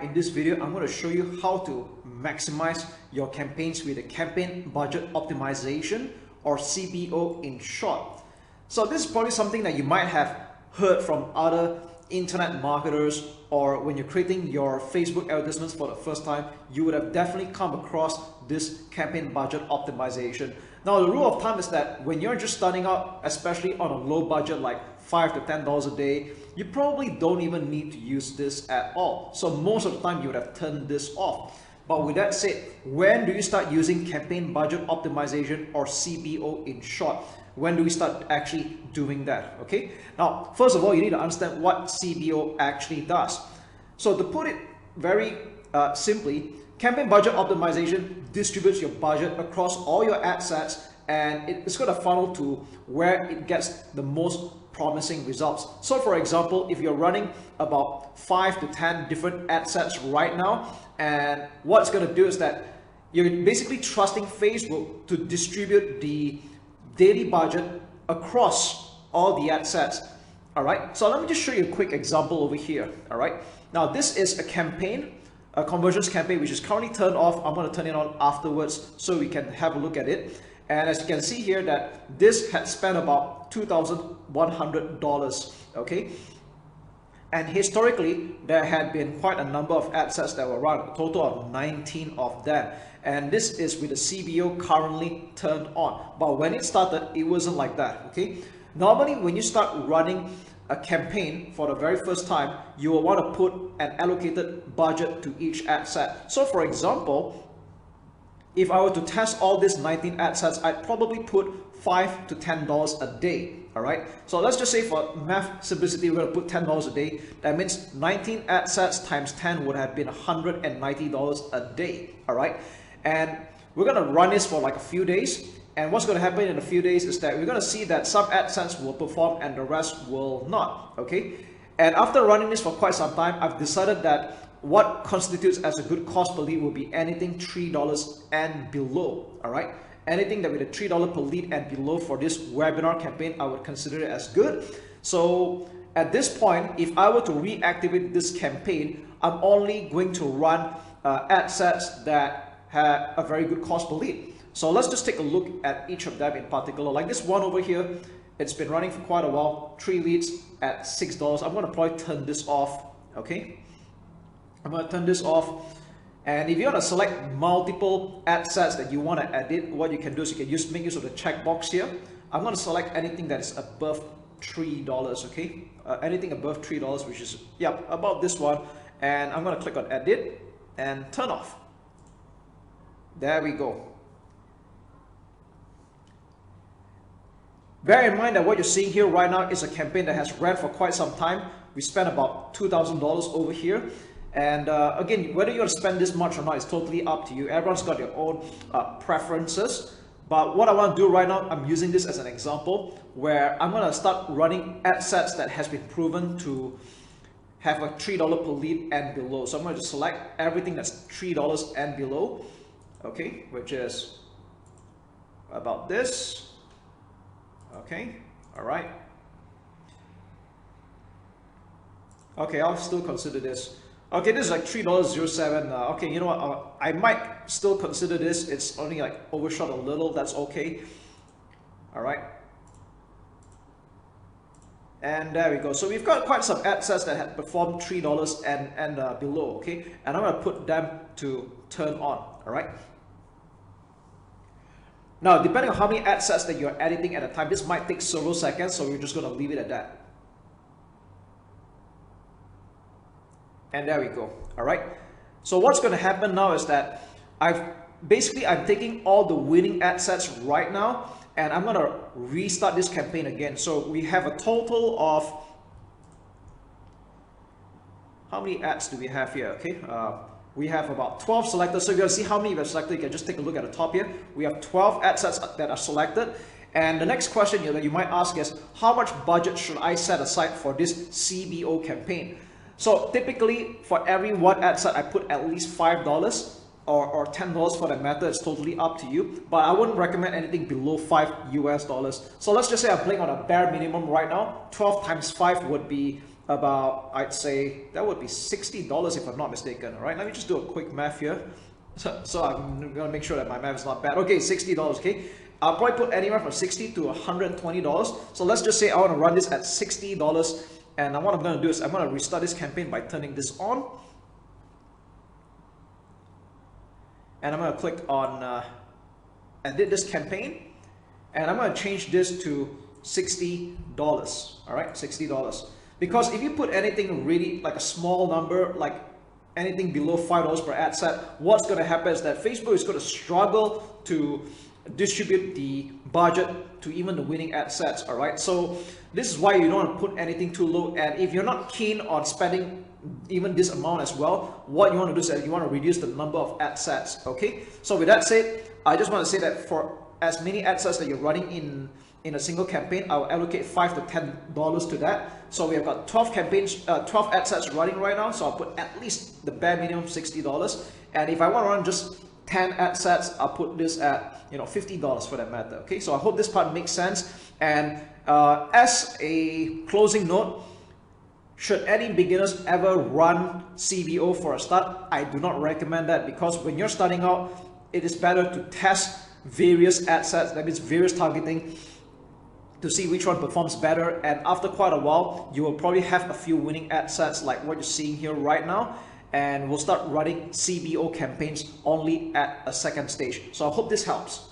Alright, in this video, I'm going to show you how to maximize your campaigns with a campaign budget optimization, or CBO in short. So this is probably something that you might have heard from other internet marketers, or when you're creating your Facebook advertisements for the first time, you would have definitely come across this campaign budget optimization. Now, the rule of thumb is that when you're just starting out, especially on a low budget like $5 to $10 a day, you probably don't even need to use this at all. So most of the time you would have turned this off. But with that said, when do you start using campaign budget optimization, or CBO in short? When do we start actually doing that? Okay. Now, first of all, you need to understand what CBO actually does. So to put it very simply, campaign budget optimization distributes your budget across all your ad sets, and it's going to funnel to where it gets the most promising results. So for example, if you're running about 5 to 10 different ad sets right now, and what it's going to do is that you're basically trusting Facebook to distribute the daily budget across all the ad sets. All right, so let me just show you a quick example over here. All right, now this is a campaign, a conversions campaign, which is currently turned off. I'm going to turn it on afterwards so we can have a look at it. And as you can see here, that this had spent about $2,100. Okay, and historically there had been quite a number of ad sets that were run, a total of 19 of them. And this is with the CBO currently turned on. But when it started, it wasn't like that. Okay, normally when you start running a campaign for the very first time, you will want to put an allocated budget to each ad set. So for example, if I were to test all these 19 ad sets, I'd probably put $5 to $10 a day. All right, so let's just say for math simplicity, we're going to put $10 a day. That means 19 ad sets times 10 would have been $190 a day. All right, and we're going to run this for like a few days. And what's going to happen in a few days is that we're going to see that some ad sets will perform and the rest will not. Okay, and after running this for quite some time, I've decided that what constitutes as a good cost per lead will be anything $3 and below. All right, anything that with a $3 per lead and below for this webinar campaign, I would consider it as good. So at this point, if I were to reactivate this campaign, I'm only going to run ad sets that have a very good cost per lead. So let's just take a look at each of them in particular. Like this one over here, it's been running for quite a while, 3 leads at $6. I'm going to probably turn this off. Okay, I'm going to turn this off. And if you want to select multiple ad sets that you want to edit, what you can do is you can make use of the checkbox here. I'm going to select anything that is above $3. Okay, anything above $3, which is about this one, and I'm going to click on edit and turn off. There we go. Bear in mind that what you're seeing here right now is a campaign that has ran for quite some time. We spent about $2,000 over here. And again, whether you're going to spend this much or not is totally up to you. Everyone's got their own preferences. But what I want to do right now, I'm using this as an example where I'm going to start running ad sets that has been proven to have a $3 per lead and below. So I'm going to just select everything that's $3 and below. Okay, which is about this. Okay, all right. Okay, I'll still consider this. Okay, this is like $3.07. Okay, you know what? I might still consider this. It's only like overshot a little. That's okay. All right. And there we go. So we've got quite some ad sets that have performed $3 and below. Okay, and I'm going to put them to turn on. All right. Now, depending on how many ad sets that you're editing at a time, this might take several seconds, so we're just going to leave it at that. And there we go. All right. So what's going to happen now is that I'm taking all the winning ad sets right now, and I'm going to restart this campaign again. So we have a total of, how many ads do we have here? Okay. We have about 12 selected. So if you want to see how many we have selected, you can just take a look at the top here. We have 12 ad sets that are selected. And the next question that you might ask is, how much budget should I set aside for this CBO campaign? So typically for every one ad set, I put at least $5 or $10 for that matter. It's totally up to you. But I wouldn't recommend anything below $5 US. So let's just say I'm playing on a bare minimum right now. 12 times 5 would be about, I'd say that would be $60 if I'm not mistaken. All right, let me just do a quick math here. So I'm gonna make sure that my math is not bad. Okay, $60. Okay, I'll probably put anywhere from $60 to $120. So let's just say I want to run this at $60, and what I'm gonna do is I'm gonna restart this campaign by turning this on, and I'm gonna click on edit this campaign, and I'm gonna change this to $60. All right, $60. Because if you put anything really like a small number, like anything below $5 per ad set, what's going to happen is that Facebook is going to struggle to distribute the budget to even the winning ad sets. All right, so this is why you don't want to put anything too low. And if you're not keen on spending even this amount as well, what you want to do is that you want to reduce the number of ad sets. Okay, so with that said, I just want to say that for as many ad sets that you're running in a single campaign, I'll allocate $5 to $10 to that. So we have got 12 campaigns, 12 ad sets running right now. So I'll put at least the bare minimum $60. And if I want to run just 10 ad sets, I'll put this at $50 for that matter. Okay, so I hope this part makes sense. And as a closing note, should any beginners ever run CBO for a start? I do not recommend that, because when you're starting out, it is better to test various ad sets, that means various targeting, to see which one performs better. And after quite a while, you will probably have a few winning ad sets like what you're seeing here right now, and we'll start running CBO campaigns only at a second stage. So I hope this helps.